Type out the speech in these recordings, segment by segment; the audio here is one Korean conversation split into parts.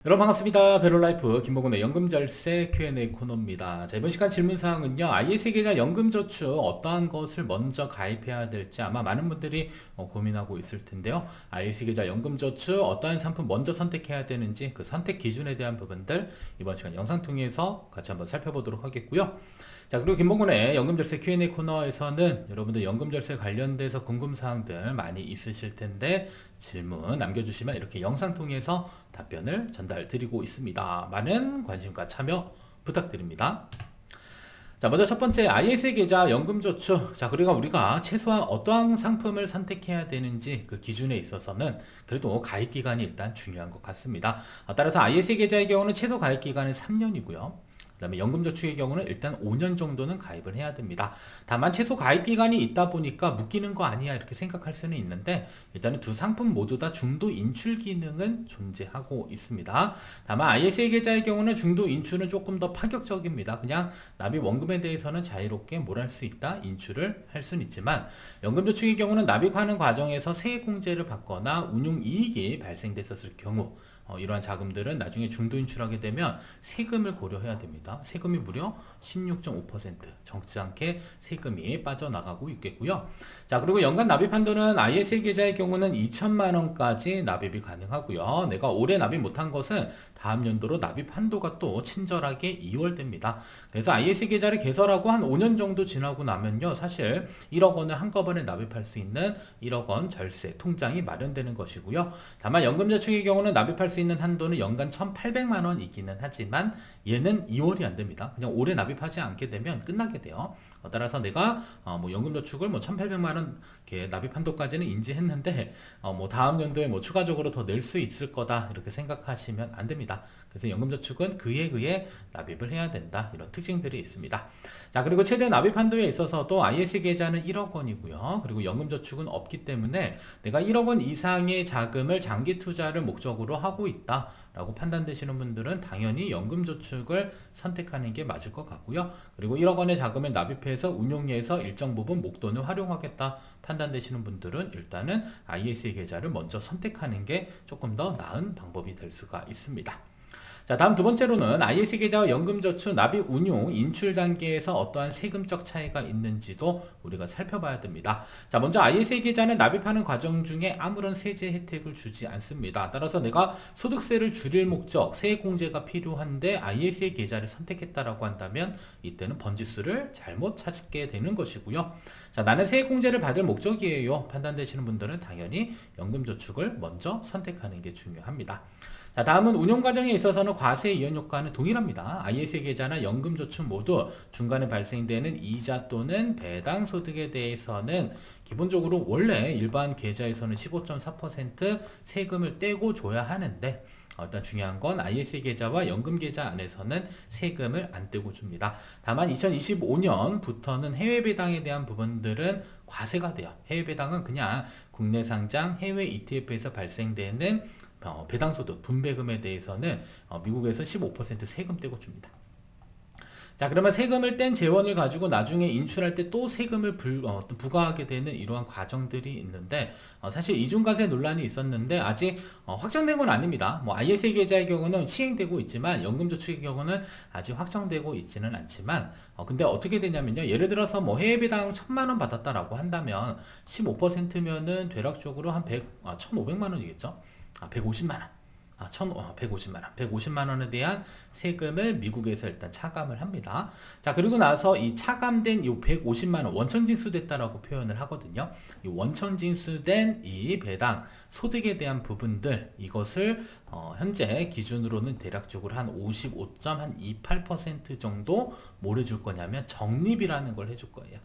여러분 반갑습니다. 베롤라이프 김보근의 연금절세 Q&A 코너입니다. 자, 이번 시간 질문사항은요, ISA 계좌 연금저축 어떠한 것을 먼저 가입해야 될지 아마 많은 분들이 고민하고 있을 텐데요. ISA 계좌 연금저축 어떠한 상품 먼저 선택해야 되는지 그 선택 기준에 대한 부분들 이번 시간 영상 통해서 같이 한번 살펴보도록 하겠고요. 자, 그리고 김봉군의 연금절세 Q&A 코너에서는 여러분들 연금절세 관련돼서 궁금사항들 많이 있으실 텐데 질문 남겨주시면 이렇게 영상 통해서 답변을 전달 드리고 있습니다. 많은 관심과 참여 부탁드립니다. 자, 먼저 첫 번째 ISA 계좌 연금저축. 자, 그리고 우리가 최소한 어떠한 상품을 선택해야 되는지 그 기준에 있어서는 그래도 가입기간이 일단 중요한 것 같습니다. 따라서 ISA 계좌의 경우는 최소 가입기간은 3년이고요. 그 다음에 연금저축의 경우는 일단 5년 정도는 가입을 해야 됩니다. 다만 최소 가입기간이 있다 보니까 묶이는 거 아니야 이렇게 생각할 수는 있는데 일단은 두 상품 모두 다 중도 인출 기능은 존재하고 있습니다. 다만 ISA 계좌의 경우는 중도 인출은 조금 더 파격적입니다. 그냥 납입 원금에 대해서는 자유롭게 뭘 할 수 있다, 인출을 할 수는 있지만 연금저축의 경우는 납입하는 과정에서 세액공제를 받거나 운용이익이 발생됐었을 경우 이러한 자금들은 나중에 중도 인출하게 되면 세금을 고려해야 됩니다. 세금이 무려 16.5% 적지 않게 세금이 빠져나가고 있겠고요. 자, 그리고 연간 납입 한도는 ISA 계좌의 경우는 2천만 원까지 납입이 가능하고요. 내가 올해 납입 못한 것은 다음 연도로 납입 한도가 또 친절하게 이월됩니다. 그래서 ISA 계좌를 개설하고 한 5년 정도 지나고 나면요, 사실 1억 원을 한꺼번에 납입할 수 있는 1억 원 절세 통장이 마련되는 것이고요. 다만 연금저축의 경우는 납입할 수 있는 한도는 연간 1,800만 원이기는 하지만 얘는 2월이 안 됩니다. 그냥 올해 납입하지 않게 되면 끝나게 돼요. 따라서 내가 뭐 연금저축을 뭐 1,800만 원 납입 한도까지는 인지했는데 뭐 다음 연도에 뭐 추가적으로 더 낼 수 있을 거다 이렇게 생각하시면 안 됩니다. 그래서 연금저축은 그에 의해 납입을 해야 된다 이런 특징들이 있습니다. 자, 그리고 최대 납입 한도에 있어서도 ISA 계좌는 1억 원이고요. 그리고 연금저축은 없기 때문에 내가 1억 원 이상의 자금을 장기 투자를 목적으로 하고 있다 라고 판단되시는 분들은 당연히 연금저축을 선택하는 게 맞을 것 같고요. 그리고 1억 원의 자금을 납입해서 운용예에서 일정 부분 목돈을 활용하겠다 판단되시는 분들은 일단은 ISA 계좌를 먼저 선택하는 게 조금 더 나은 방법이 될 수가 있습니다. 자, 다음 두 번째로는 ISA 계좌와 연금저축 납입 운용 인출 단계에서 어떠한 세금적 차이가 있는지도 우리가 살펴봐야 됩니다. 자, 먼저 ISA 계좌는 납입하는 과정 중에 아무런 세제 혜택을 주지 않습니다. 따라서 내가 소득세를 줄일 목적, 세액공제가 필요한데 ISA 계좌를 선택했다라고 한다면 이때는 번지수를 잘못 찾게 되는 것이고요. 자, 나는 세액공제를 받을 목적이에요 판단되시는 분들은 당연히 연금저축을 먼저 선택하는 게 중요합니다. 자, 다음은 운용 과정에 있어서는 과세 이연 효과는 동일합니다. ISA 계좌나 연금저축 모두 중간에 발생되는 이자 또는 배당 소득에 대해서는 기본적으로 원래 일반 계좌에서는 15.4% 세금을 떼고 줘야 하는데 일단 중요한 건 ISA 계좌와 연금 계좌 안에서는 세금을 안 떼고 줍니다. 다만 2025년부터는 해외 배당에 대한 부분들은 과세가 돼요. 해외 배당은 그냥 국내 상장 해외 ETF에서 발생되는 배당소득, 분배금에 대해서는 미국에서 15% 세금 떼고 줍니다. 자, 그러면 세금을 뗀 재원을 가지고 나중에 인출할 때 또 세금을 부과하게 되는 이러한 과정들이 있는데 사실 이중과세 논란이 있었는데 아직 확정된 건 아닙니다. 뭐 ISA 계좌의 경우는 시행되고 있지만 연금저축의 경우는 아직 확정되고 있지는 않지만 근데 어떻게 되냐면요, 예를 들어서 뭐 해외배당 1,000만 원 받았다라고 한다면 15%면은 대략적으로 한 1,500만 원이겠죠. 150만 원. 150만 원. 150만 원에 대한 세금을 미국에서 일단 차감을 합니다. 자, 그리고 나서 이 차감된 이 150만 원 원천징수됐다라고 표현을 하거든요. 이 원천징수된 이 배당 소득에 대한 부분들 이것을 현재 기준으로는 대략적으로 한 55.28% 정도 뭘 해줄 거냐면 적립이라는 걸 해줄 거예요.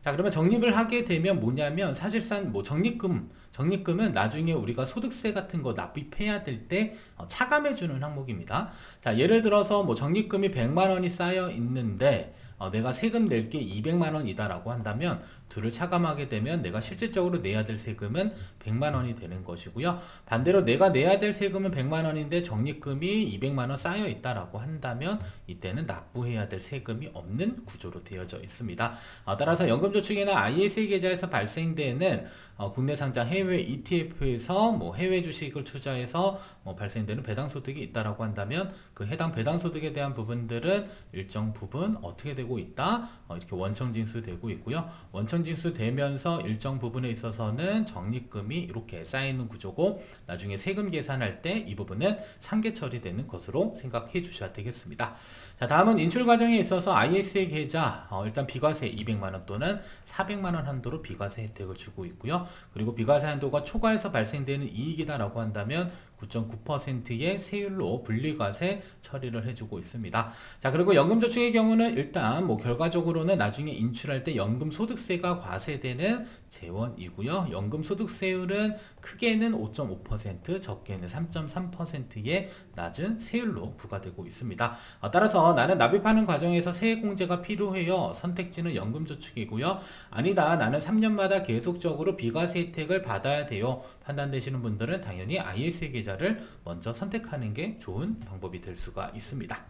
자, 그러면 적립을 하게 되면 뭐냐면 사실상 뭐 적립금은 나중에 우리가 소득세 같은 거 납입해야 될 때 차감해주는 항목입니다. 자, 예를 들어서 뭐 적립금이 100만 원이 쌓여 있는데 내가 세금 낼 게 200만 원이다라고 한다면 둘을 차감하게 되면 내가 실질적으로 내야 될 세금은 100만 원이 되는 것이고요. 반대로 내가 내야 될 세금은 100만 원인데 적립금이 200만 원 쌓여 있다라고 한다면 이때는 납부해야 될 세금이 없는 구조로 되어져 있습니다. 따라서 연금저축이나 ISA 계좌에서 발생되는 국내 상장 해외 ETF에서 해외 주식을 투자해서 발생되는 배당소득이 있다라고 한다면 그 해당 배당소득에 대한 부분들은 일정 부분 어떻게 되고 있다? 이렇게 원청징수 되고 있고요. 원청징수 되면서 일정 부분에 있어서는 적립금이 이렇게 쌓이는 구조고 나중에 세금 계산할 때 이 부분은 상계 처리되는 것으로 생각해 주셔야 되겠습니다. 자, 다음은 인출 과정에 있어서 ISA 계좌 일단 비과세 200만원 또는 400만원 한도로 비과세 혜택을 주고 있고요. 그리고 비과세 한도가 초과해서 발생되는 이익이다 라고 한다면 9.9%의 세율로 분리과세 처리를 해주고 있습니다. 자, 그리고 연금저축의 경우는 일단 결과적으로는 나중에 인출할 때 연금소득세가 과세되는 재원이고요. 연금소득세율은 크게는 5.5%, 적게는 3.3%의 낮은 세율로 부과되고 있습니다. 따라서 나는 납입하는 과정에서 세액공제가 필요해요. 선택지는 연금저축이고요. 아니다, 나는 3년마다 계속적으로 비과세 혜택을 받아야 돼요. 판단되시는 분들은 당연히 ISA 계좌를 먼저 선택하는 게 좋은 방법이 될 수가 있습니다.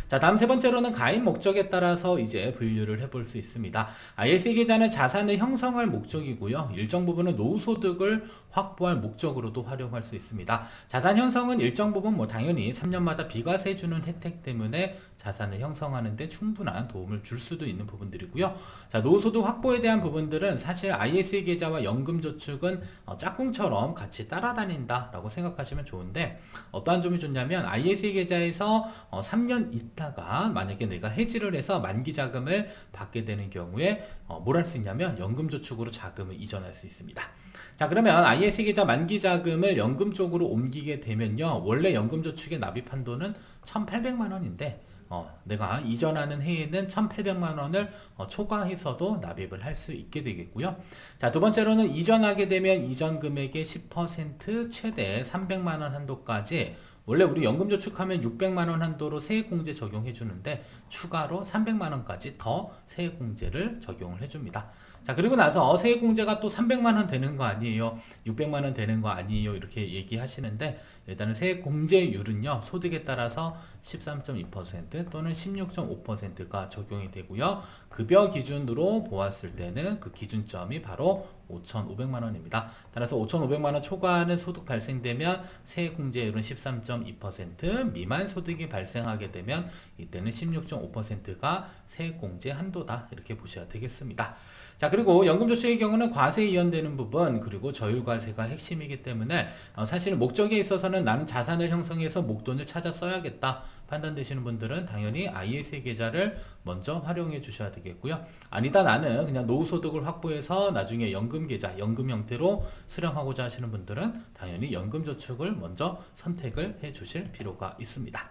자, 다음 세 번째로는 가입 목적에 따라서 이제 분류를 해볼 수 있습니다. ISA 계좌는 자산을 형성할 목적이고요. 일정 부분은 노후소득을 확보할 목적으로도 활용할 수 있습니다. 자산 형성은 일정 부분 당연히 3년마다 비과세 주는 혜택 때문에 자산을 형성하는 데 충분한 도움을 줄 수도 있는 부분들이고요. 자, 노후소득 확보에 대한 부분들은 사실 ISA 계좌와 연금저축은 짝꿍처럼 같이 따라다닌다 라고 생각하시면 좋은데, 어떠한 점이 좋냐면 ISA 계좌에서 3년 있다가 만약에 내가 해지를 해서 만기 자금을 받게 되는 경우에 뭘 할 수 있냐면 연금저축으로 자금을 이전할 수 있습니다. 자, 그러면 ISA 계좌 만기 자금을 연금 쪽으로 옮기게 되면요, 원래 연금저축의 납입 한도는 1,800만 원인데 내가 이전하는 해에는 1,800만 원을 초과해서도 납입을 할 수 있게 되겠고요. 자, 두 번째로는 이전하게 되면 이전 금액의 10% 최대 300만 원 한도까지, 원래 우리 연금저축하면 600만 원 한도로 세액공제 적용해 주는데 추가로 300만 원까지 더 세액공제를 적용을 해줍니다. 자, 그리고 나서 세액공제가 또 300만 원 되는 거 아니에요, 600만 원 되는 거 아니에요, 이렇게 얘기하시는데, 일단은 세액공제율은요, 소득에 따라서 13.2% 또는 16.5%가 적용이 되고요. 급여 기준으로 보았을 때는 그 기준점이 바로 5,500만 원입니다. 따라서 5,500만 원 초과하는 소득 발생되면 세액공제율은 13.2%, 미만 소득이 발생하게 되면 이때는 16.5%가 세액공제 한도다, 이렇게 보셔야 되겠습니다. 자, 그리고 연금저축의 경우는 과세 이연되는 부분, 그리고 저율과세가 핵심이기 때문에 사실 목적에 있어서는 나는 자산을 형성해서 목돈을 찾아 써야겠다 판단되시는 분들은 당연히 ISA 계좌를 먼저 활용해 주셔야 되겠고요. 아니다, 나는 그냥 노후소득을 확보해서 나중에 연금계좌, 연금 형태로 수령하고자 하시는 분들은 당연히 연금저축을 먼저 선택을 해 주실 필요가 있습니다.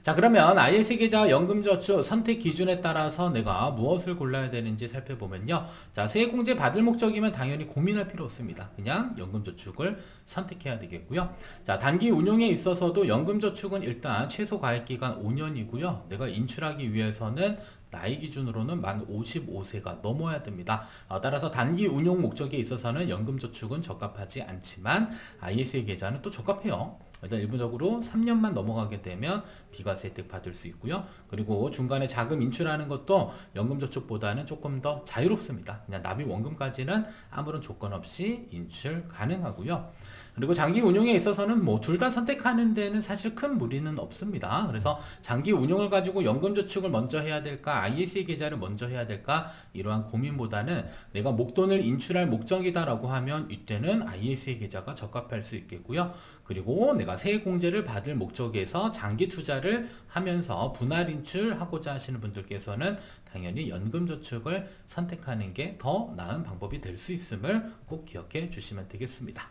자, 그러면 ISA 계좌 연금저축 선택 기준에 따라서 내가 무엇을 골라야 되는지 살펴보면요. 자, 세액공제 받을 목적이면 당연히 고민할 필요 없습니다. 그냥 연금저축을 선택해야 되겠고요. 자, 단기 운용에 있어서도 연금저축은 일단 최소 가입기간 5년이고요. 내가 인출하기 위해서는 나이 기준으로는 만 55세가 넘어야 됩니다. 따라서 단기 운용 목적에 있어서는 연금저축은 적합하지 않지만 ISA 계좌는 또 적합해요. 일단 일반적으로 3년만 넘어가게 되면 비과세 혜택 받을 수 있고요. 그리고 중간에 자금 인출하는 것도 연금저축보다는 조금 더 자유롭습니다. 그냥 납입 원금까지는 아무런 조건 없이 인출 가능하고요. 그리고 장기 운용에 있어서는 둘 다 선택하는 데는 사실 큰 무리는 없습니다. 그래서 장기 운용을 가지고 연금저축을 먼저 해야 될까, ISA 계좌를 먼저 해야 될까, 이러한 고민보다는 내가 목돈을 인출할 목적이다라고 하면 이때는 ISA 계좌가 적합할 수 있겠고요. 그리고 내가 세액공제를 받을 목적에서 장기 투자를 하면서 분할 인출하고자 하시는 분들께서는 당연히 연금저축을 선택하는 게 더 나은 방법이 될 수 있음을 꼭 기억해 주시면 되겠습니다.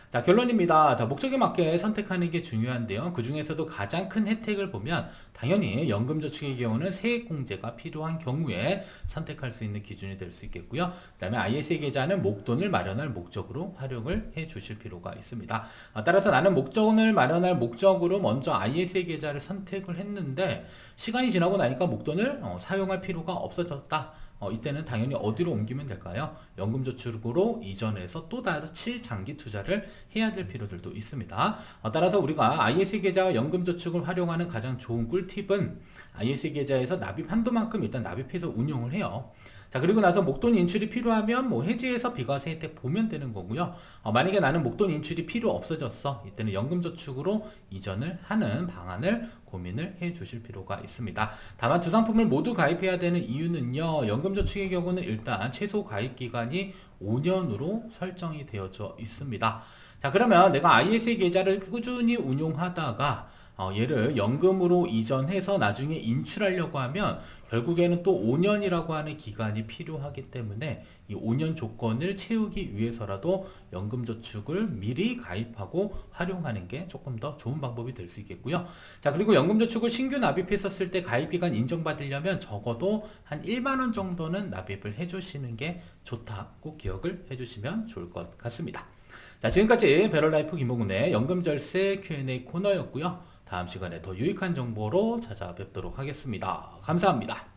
자, 결론입니다. 자, 목적에 맞게 선택하는 게 중요한데요. 그 중에서도 가장 큰 혜택을 보면 당연히 연금저축의 경우는 세액공제가 필요한 경우에 선택할 수 있는 기준이 될 수 있겠고요. 그 다음에 ISA 계좌는 목돈을 마련할 목적으로 활용을 해 주실 필요가 있습니다. 따라서 나는 목돈을 마련할 목적으로 먼저 ISA 계좌를 선택을 했는데 시간이 지나고 나니까 목돈을 사용할 필요가 없어졌다. 이때는 당연히 어디로 옮기면 될까요? 연금저축으로 이전해서 또다시 장기 투자를 해야 될 필요들도 있습니다. 따라서 우리가 ISA 계좌와 연금저축을 활용하는 가장 좋은 꿀팁은 ISA 계좌에서 납입 한도만큼 일단 납입해서 운용을 해요. 자, 그리고 나서 목돈 인출이 필요하면 뭐 해지해서 비과세 혜택 보면 되는 거고요. 만약에 나는 목돈 인출이 필요 없어졌어. 이때는 연금저축으로 이전을 하는 방안을 고민을 해 주실 필요가 있습니다. 다만 두 상품을 모두 가입해야 되는 이유는요. 연금저축의 경우는 일단 최소 가입 기간이 5년으로 설정이 되어져 있습니다. 자, 그러면 내가 ISA 계좌를 꾸준히 운용하다가 얘를 연금으로 이전해서 나중에 인출하려고 하면 결국에는 또 5년이라고 하는 기간이 필요하기 때문에 이 5년 조건을 채우기 위해서라도 연금저축을 미리 가입하고 활용하는 게 조금 더 좋은 방법이 될 수 있겠고요. 자, 그리고 연금저축을 신규 납입했었을 때 가입기간 인정받으려면 적어도 한 1만원 정도는 납입을 해주시는 게 좋다고 기억을 해주시면 좋을 것 같습니다. 자, 지금까지 베럴라이프 김봉근의 연금절세 Q&A 코너였고요. 다음 시간에 더 유익한 정보로 찾아뵙도록 하겠습니다. 감사합니다.